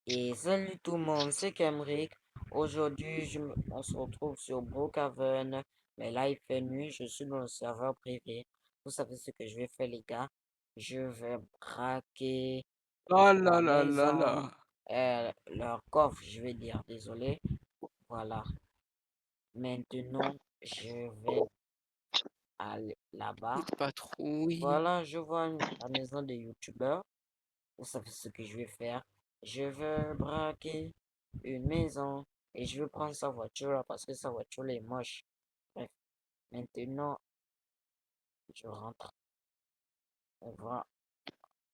Et salut tout le monde, c'est Kemric. Aujourd'hui, on se retrouve sur Brookhaven. Mais là, il fait nuit, je suis dans le serveur privé. Vous savez ce que je vais faire, les gars? Je vais braquer Ah là leur là là maison, là. leur coffre, je vais dire, désolé. Voilà. Maintenant, je vais aller là-bas. Petite patrouille. Voilà, je vois la maison des youtubeurs. Vous savez ce que je vais faire? Je vais braquer une maison et je vais prendre sa voiture là parce que sa voiture est moche. Bref, maintenant, je rentre. On va,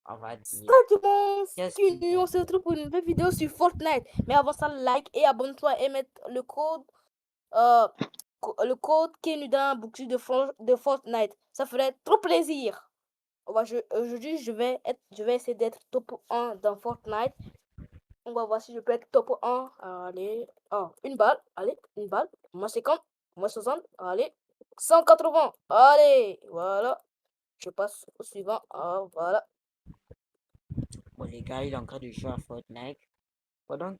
on va dire. Salut tout le monde, Qu'est-ce c'est qu'il y Kinu, a? on se retrouve pour une nouvelle vidéo sur Fortnite. Mais avant ça, like et abonne-toi et mettre euh, le code Kinu dans la boucle de Fortnite. Ça ferait trop plaisir. Aujourd'hui, je vais essayer d'être top 1 dans Fortnite. On va voir si je peux être top 1. Allez, une balle, allez, une balle. Moins 50, moins 60, allez, 180. Allez, voilà. Je passe au suivant. Voilà. Bon, les gars, il est en train de jouer à Fortnite. Pendant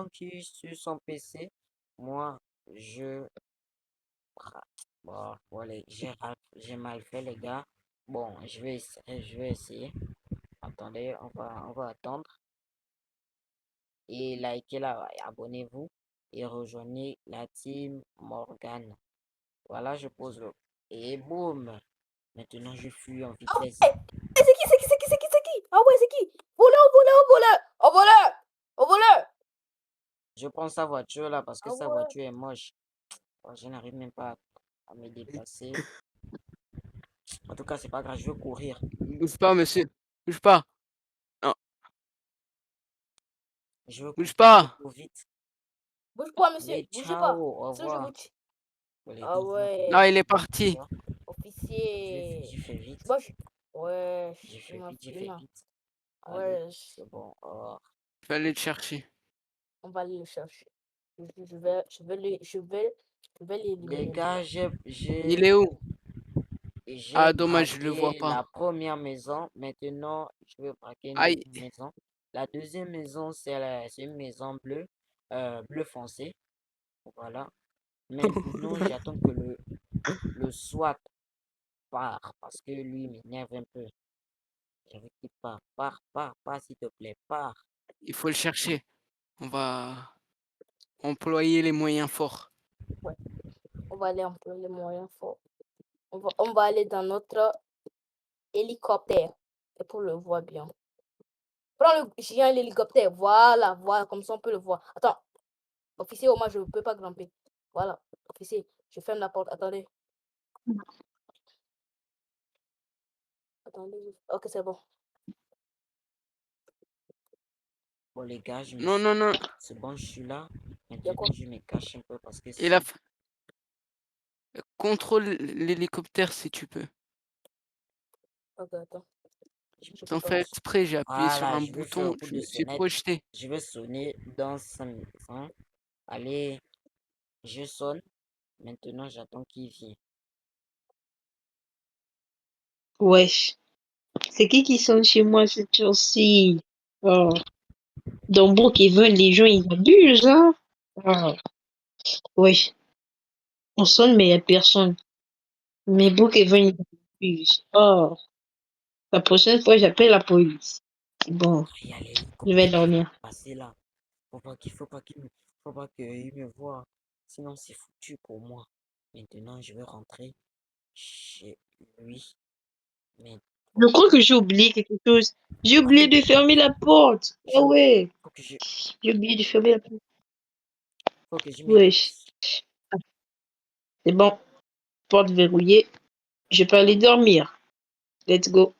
qu'il est sur son PC, moi, je. Bon, voilà, j'ai mal fait, les gars. Bon, je vais essayer. Attendez, on va attendre. Et likez là, abonnez-vous et rejoignez la team Morgan. Voilà, je pose le. Et boum! Maintenant, je fuis en Ah vitesse. ouais! C'est qui? C'est qui? C'est qui? C'est qui? C'est qui? Ah ouais, c'est qui? Voleur, voleur, voleur! Oh voleur! Oh voleur! Je prends sa voiture là parce que Ah sa ouais. voiture est moche. Oh, je n'arrive même pas à me déplacer. En tout cas, c'est pas grave, je veux courir. Bouge pas, monsieur. Bouge pas. Non, Je veux bouge courir, je pas. cours vite. Bouge pas, monsieur. Allez, Bougez pas. ciao, au Sinon je vous revoir. tue. Bon, les gars, Ah Non, ouais. il est parti. Officier. j'ai fait vite. Moi, ouais. J'ai Il fait m'a... vite, j'ai Il fait m'a... vite. Allez, Ouais. c'est bon. Oh. Je vais aller te chercher. On va aller le chercher. Je vais Les l'éliminer gars, déjà. Il est où? j'ai Ah, dommage, je le vois braqué pas. la première maison. Maintenant, je vais braquer une Aïe. deuxième maison. La deuxième maison, c'est une maison bleue, bleu foncé. Voilà. Maintenant, j'attends que le SWAT part parce que lui il m'énerve un peu. J'avais qu'il part. Pars, s'il te plaît, pars. Il faut le chercher. On va employer les moyens forts. Ouais. On va aller employer les moyens forts. On va aller dans notre hélicoptère. Et pour le voir bien. Prends le chien l'hélicoptère. Voilà, voilà, comme ça on peut le voir. Attends, officier, au moins je ne peux pas grimper. Voilà, officier, je ferme la porte. Attendez, attendez. Ok, c'est bon. Bon, les gars, Non, non, non. c'est bon, je suis là. Il y a Maintenant, quoi? je me cache un peu parce que Il a si contrôle l'hélicoptère si tu peux. Ok, attends. je me Je peux Sans pas. faire exprès, j'ai appuyé sur Voilà, un je vais faire bouton, un coup je de me suis sonnette. projeté. Je vais sonner dans 5 minutes. Hein. Allez, je sonne. Maintenant, j'attends qu'il vienne. Wesh, c'est qui sonne chez moi cette heure-ci? Oh. Dans Brookhaven, les gens, ils abusent, hein? Ah. Wesh, on sonne, mais il n'y a personne. Mais Brookhaven, ils abusent. Oh. La prochaine fois, j'appelle la police. Bon, Il y a je vais l'hélicoptère qui vient dormir. de passer là. Faut pas qu'il me voie. Sinon, c'est foutu pour moi. Maintenant, je vais rentrer chez lui. Mais Je crois que j'ai oublié quelque chose. J'ai oublié de fermer la porte. Ah je, ouais, faut que je, j'ai oublié de fermer la porte. faut que je me Wesh, casse. c'est bon. Porte verrouillée. Je peux aller dormir. Let's go.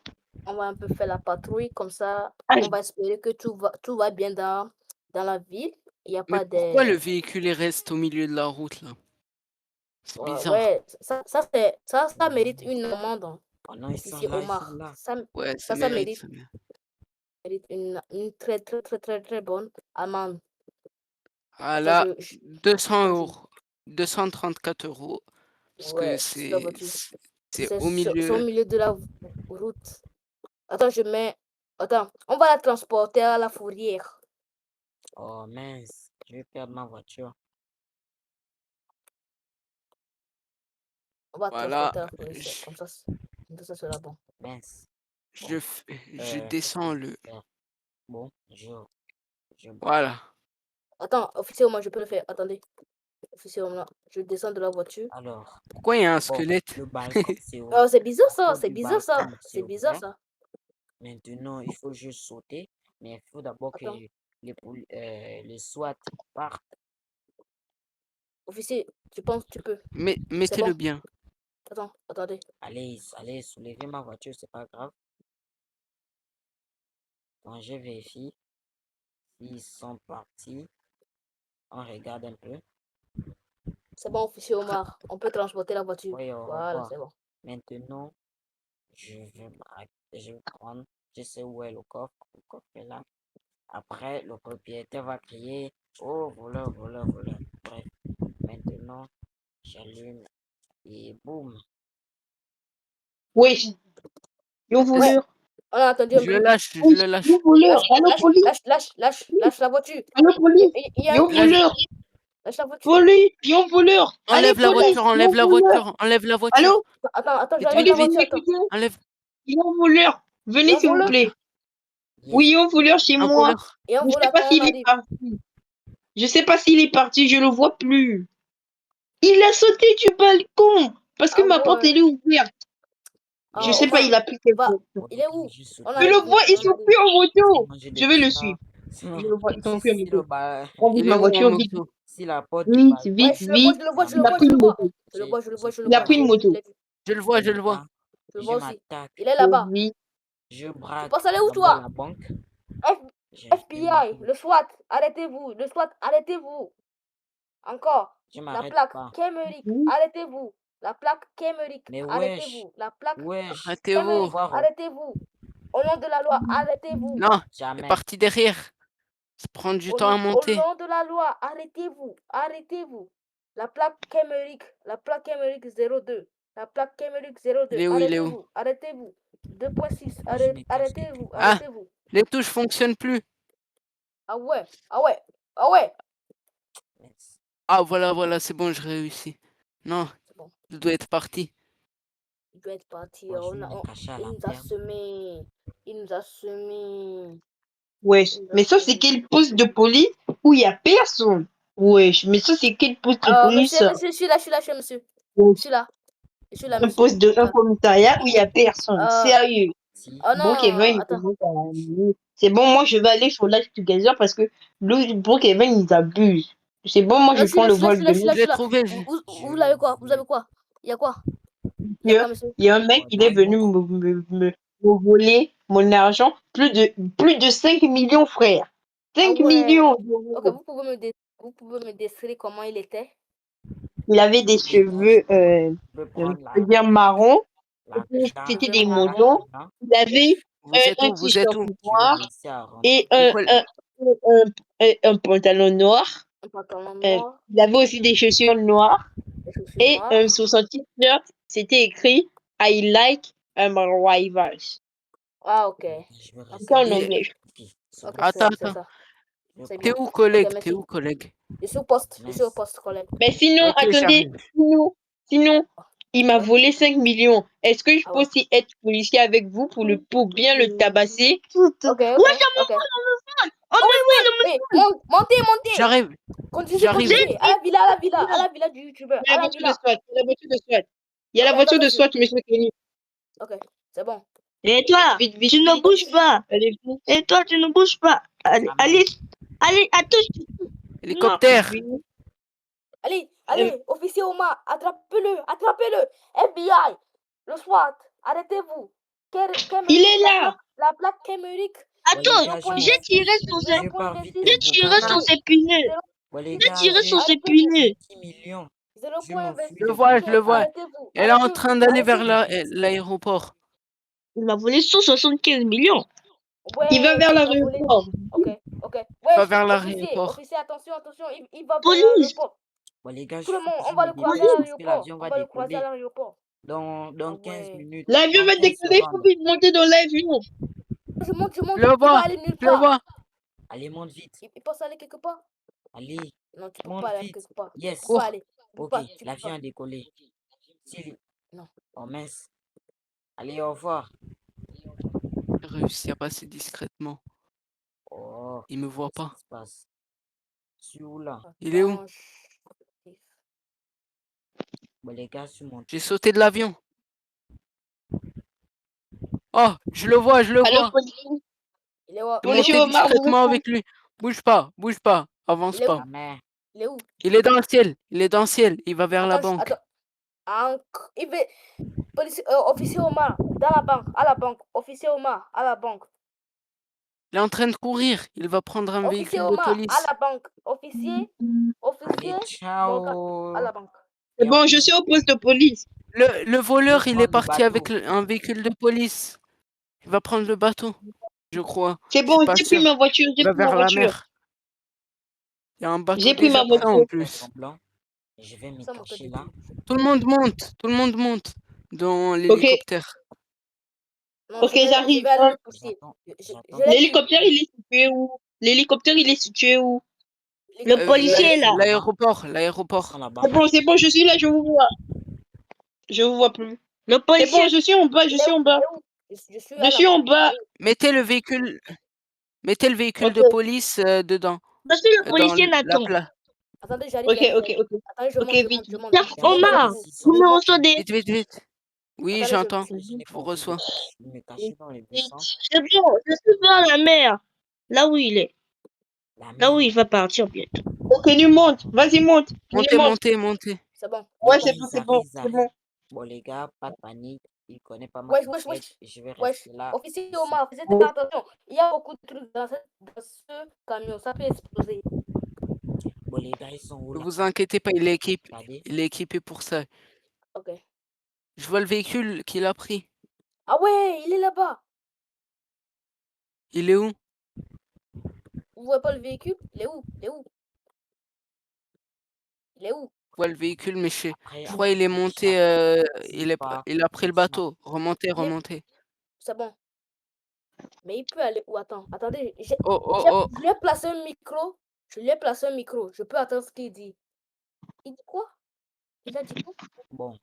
On va un peu faire la patrouille, comme ça, on Allez. va espérer que tout va bien dans la ville. Il n'y a Mais pas pourquoi le de... véhicule il reste au milieu de la route là? C'est bizarre. Ouais, ça mérite une amende, hein, Pendant officier ils sont Omar. là. Ouais, ça Ça mérite, mérite, ça mérite. mérite une très, très, très, très, très bonne amende. Ah Attends, là, 200 attends, euros. 234 €. Parce que ouais, c'est la voiture. c'est au C'est au milieu. milieu de la route. Attends, Attends, on va la transporter à la fourrière. Oh mince, je vais perdre ma voiture. On va Voilà, transporter la police. je, Comme ça sera bon. Mince. je, Bon, f- je qu'est-ce que descends je vais le... faire? Bon, je braque. Voilà. Attends, officier, moi je peux le faire. Attendez. Officier, moi, je descends de la voiture. Alors, Pourquoi il y a un bon, squelette? le balcon, c'est ouvert. Oh, c'est bizarre La ça, porte c'est du bizarre ça. balcon, c'est C'est bizarre ouvert. ça. Maintenant, il faut juste sauter, mais il faut d'abord que Attends. les SWAT partent. Officier, tu penses que tu peux? Mettez-le bon. bien. Attends, attendez. Allez, soulevez ma voiture, c'est pas grave. Donc, je vérifie s'ils sont partis. On regarde un peu. C'est bon, officier Omar. On peut transporter la voiture. Oui, au Voilà, revoir. c'est bon. Maintenant, je vais prendre, je sais où est le coffre est là. Après, le propriétaire va crier, oh, voleur, voleur, voleur. Bref, maintenant, j'allume et boum. Wesh, yo voleur. On a entendu un Je le bruit. lâche, je Wesh, le lâche. yo voleur. Allô, police. Lâche la voiture. Allô, police. Il y a Yo un bruit. Lâche. voleur. Lâche la voiture. Police, yo voleur. Allez, Enlève la police. voiture, enlève Yo la voleur. voiture, enlève la voiture. Allô, Attends, Vite, j'enlève vite, la vite. voiture. Attends. Enlève. Yo voleur. Il y Venez, a un s'il vous voleur. plaît. Yes. Oui, yo voleur chez Un moi. voleur. Il y a un Je voleur. sais pas Attends, s'il on est dit. parti. Je sais pas s'il est parti, je le vois plus. Il a sauté du balcon parce que Ah ma porte ouais. elle est ouverte. Je sais pas, Omar, il a pris quelque va. chose. Bon, Il les est gars, où? je saute. On Je a le dit. vois, ils On sont a dit. plus en moto. Manger Je des vais le chats. suivre. Sinon, Je le vois, ils sont plus en si moto. le bal, On vide Il est ma où en voiture, vite, moto? si la porte du vite, balcon, Ouais, vite, je le vois, vite. je le vois, je le Il a vois, pris je le une vois. moto. Je le vois, je le vois, je le Il a vois. pris une moto. Je le vois, les je le vois. gars, Je le je vois aussi. m'attaque. Il est là-bas. Vite. Je Tu braque penses aller où, d'abord toi? la banque. F- J'allume FBI, le SWAT, arrêtez-vous. Le SWAT, arrêtez-vous. Encore. Je La m'arrête plaque pas. Kemerick, arrêtez-vous. La plaque Kemerick, Mais wesh, arrêtez-vous. La plaque wesh. Arrêtez-vous. Kemerick, Voir où? arrêtez-vous. Au nom de la loi, arrêtez-vous. Non, c'est Jamais. parti derrière. Ça prend du temps à Au monter. nom de la loi, arrêtez-vous. Arrêtez-vous. La plaque Kemerick 02. La plaque Kemerick 02. Il est où, il est où? Arrêtez-vous. 2.6. Moi, je me cache Arrêtez-vous. Ah, Arrêtez-vous. les touches fonctionnent plus. Ah ouais. Ah ouais. Ah ouais. Yes. Ah, voilà, voilà, c'est bon, je réussis. Non, C'est bon. il doit être parti. Il doit être parti. Moi, je vais me cacher à Il la nous a ferme. semé. Il nous a semé. Wesh. Mais ça, c'est quel poste de police où il y a personne? Wesh. Mais ça, c'est quel poste de police? Monsieur, je suis là, monsieur. Je Wesh. suis là. Je suis là, Un monsieur. poste de un commissariat où il y a personne. Sérieux. Si. Oh Bon, non, Kevin, il attends. commence à... C'est bon, moi, je vais aller sur Live Together parce que le bon Kevin, ils abusent. C'est bon, moi, je Je suis prends là, le je suis là, je vol suis là, de je suis là, Je je suis l'ai là. trouvé. Vous avez quoi? Vous avez quoi? Il y a quoi? Il y a quoi, monsieur? Il y a un mec, il est venu me voler mon argent. Plus de 5 millions, frère. Ah 5 ouais. millions Ok, d'euros. vous pouvez me décrire comment il était? Il avait des cheveux, Je peux je prendre veux dire marron. l'argent. C'était Cheveux des marrons. moutons. Il avait Vous êtes un où? Vous êtes t-shirt où? Je vais noir réussir à rentrer. et Pourquoi un pantalon noir. Un pantalon noir, Il avait aussi des chaussures noires des chaussures et noires. sur son t-shirt, c'était écrit I like rivals. Ah, ok. Je vais Ok, rester En Il- anglais. Ok, c'est ok, bon. Attends, c'est attends. ça. Je vais C'est T'es bien. prendre. où, collègue? Ok, T'es merci. où, collègue? Je suis au poste, Mince. collègue. Mais sinon, Ok, attendez, j'arrive. sinon, il m'a Ouais. volé 5 millions. Est-ce que je Ah peux ouais. aussi être policier avec vous pour bien le tabasser? Ok, Ouais, ok, ok. oh, Oh oui, oui. Montez. J'arrive. J'arrive. Conduisez. À la villa du youtubeur. il y a À la la voiture de villa. SWAT. Il y a la voiture de SWAT. Il y a la Ok, voiture de attention. SWAT, monsieur Kenny. Ok, c'est bon. Et toi, vite, tu ne bouges pas. Allez, vite. Et toi, tu ne bouges pas. Allez, Jamais. attends. Non, Hélicoptère. Allez, officier Omar, attrapez-le. FBI, le SWAT, arrêtez-vous. il est là. La plaque Kemerick, Bon, les Attends, gars, je 0.26, j'ai tiré sur ses, je pars vite 0.26, au j'ai tiré sur Burkina. ses pneus. Bon, les J'ai gars, tiré sur ses arrêtez-vous. pneus. 10 millions. Je 0.26, m'enfuis Je le de vois, je le Burkina. vois. arrêtez-vous. Elle est en train d'aller vers Arrêtez-vous. l'aéroport. Il m'a volé 175 millions. Ouais, Il va vers il va voler. l'aéroport. Ok. Va Wesh, vers l'aéroport. officier, attention, il va vers Police. l'aéroport. Bon, les gars, Tout le monde, je on va me le croiser dépêche à parce que l'aéroport. l'avion On va va le croiser à décoller l'aéroport. dans Ah 15 ouais. minutes. L'avion Dans va 15 décoller, il faut secondes. vite monter dans l'avion. Je monte, Je le il va vois. aller nulle Je le part. vois. Allez, monte vite. Il pense aller quelque part? Allez, Non, tu peux monte pas aller vite. quelque part. Tu Yes. peux pas Cours. aller. Tu peux Ok, pas. Tu peux l'avion pas. a décollé. S'il... Non. Oh mince. Allez, au revoir. J'ai réussi à passer discrètement. Oh, Il me voit qu'est-ce pas. qui se passe? Je suis où là? Il est où? Attends, Bon, les gars, je suis monté. J'ai sauté de l'avion. Oh, je le vois, je le Alors, vois. policier, Il est où? Je suis policier monté Omar, vous discrètement êtes où? avec lui. Bouge pas, avance Il est où? pas. La mer. Il est où? Il est dans le ciel, il va vers la Attends, banque. attends. Il va... officier Omar, dans la banque, à la banque. Officier Omar, à la banque. Il est en train de courir, il va prendre un Officier véhicule de Omar, à police. la banque. Officier, Allez, à ciao. la banque. C'est bon, je suis au poste de police. Le voleur, Je il prends est le parti avec bateau. un véhicule de police. Il va prendre le bateau, je crois. C'est Je suis bon, pas j'ai pris sûr. ma voiture, Il j'ai va pris ma vers la voiture. mer. Il y a un bateau J'ai pris déjà ma prêt en voiture. plus. Semblant. Je vais me Ça, mon code cacher de là. tout. Tout le monde monte dans l'hélicoptère. Non, Ok, je vais j'arrive. aller le pousser. J'attends. Je J'attends. l'ai pris. L'hélicoptère, il est situé où? L'hélicoptère, il est situé où? Le Je policier l'ai est là. L'aéroport. Là-bas. C'est bon, je suis là, je vous vois. Je vous vois plus. Le policier, je suis en bas, je suis en bas. Je suis Je à la suis en bas. Mettez le véhicule Ok. de police dedans. Je suis le Dans policier la Nathan. place. Attendez, j'arrive. Ok, ok, ok. Attendez, je Ok, monte, vite. je monte. Tiens, Tiens, je Omar, vais ici. vous me monte. recevez. Vite. Oui, Attendez, j'entends. Imagine Je vous reçois. me cacher dans les Vite. buissons. C'est bon, je suis vers la mer. Là où il est. La Là où mer. il va partir bientôt. Ok, nous monte. Vas-y, monte. Montez. C'est bon. Ouais, Les c'est gars, bon, ils c'est arrivent. bon. Bon, les gars, pas de panique. Il connaît pas ma Wesh. tête. Je vais Wesh. rester là. Officier Ici. Omar, faites attention. Il y a beaucoup de trucs dans ce camion. Ça peut exploser. Bon, les gars, ils sont où Ne là? vous inquiétez pas, il est Regardez. équipé pour ça. Ok. Je vois le véhicule qu'il a pris. Ah ouais, il est là-bas. Il est où? Vous voyez pas le véhicule? Il est où? Je vois le véhicule, mais je Après, crois qu'il est monté. Il a pris le bateau. Remontez. C'est bon. Mais il peut aller où? Attendez. Oh. Je lui ai placé un micro. Je peux attendre ce qu'il dit. Il dit quoi? Il a dit quoi? bon,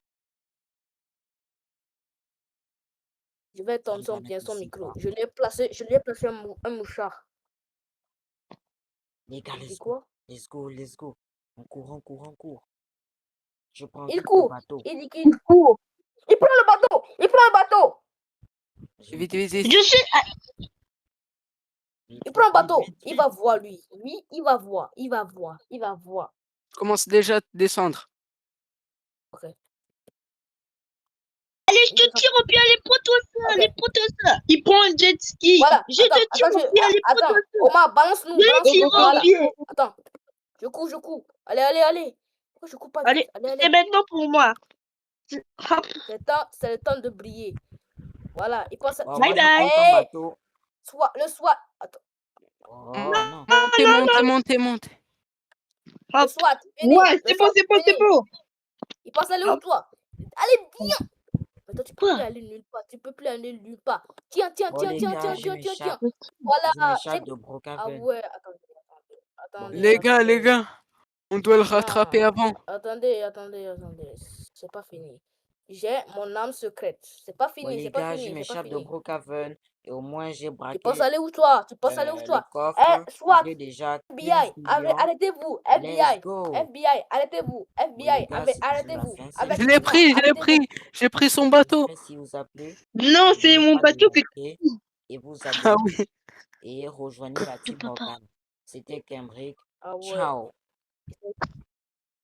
Je vais il tendre va bien mettre son ici, micro. quoi. Je lui ai placé un mouchard. Les gars, Il dit let's go. quoi? Let's go. On court. Je prends Il le court. bateau. Il dit qu'il court. Il prend le bateau. Je Vite. Je suis. Il prend le bateau. vite. Il va voir lui. Lui, il va voir. Je commence déjà à descendre. Ok. Allez, je te tire au pied, allez, Ok. les potos. Il prend un jet ski. Voilà. Je te tire au pied, allez, Attends. potos. Omar, balance-nous. Je le tire Voilà. au pied. Attends. Je cours. Allez. Pourquoi je cours pas vite? Allez, c'est maintenant pour moi. Hop. C'est le temps de briller. Voilà. Il passe. Oh, Bye moi, je prends ton Hey! bateau. Le SWAT. Attends. Oh, non. Montez. Le Hop. SWAT. Venez. Ouais, c'est bon. Il passe aller où, Hop. toi? Allez, viens. Mais toi, tu peux Quoi? plus aller nulle part. Tiens. Bon, les gars, je m'échappe. Voilà. Je m'échappe de Brookhaven. Ah ouais, attendez. Les gars, on doit le rattraper avant. Attendez. C'est pas fini. J'ai mon âme secrète. C'est pas Bon, fini. les gars, je m'échappe de Brookhaven. Et au moins, j'ai Tu braqué penses aller où, toi? le coffre. SWAT, J'ai déjà 15 FBI, millions. arrêtez-vous. Let's go. FBI, arrêtez-vous. les gars, c'est arrêtez-vous. la fin, Avec Je l'ai moi, pris. arrêtez-vous. J'ai pris son bateau. J'espère si vous a plu. Non, c'est N'oubliez mon pas de bateau que. liker et vous Ah abonner. oui. Et rejoignez la team Morgan. C'était Cambridge. Ah ouais. Ciao.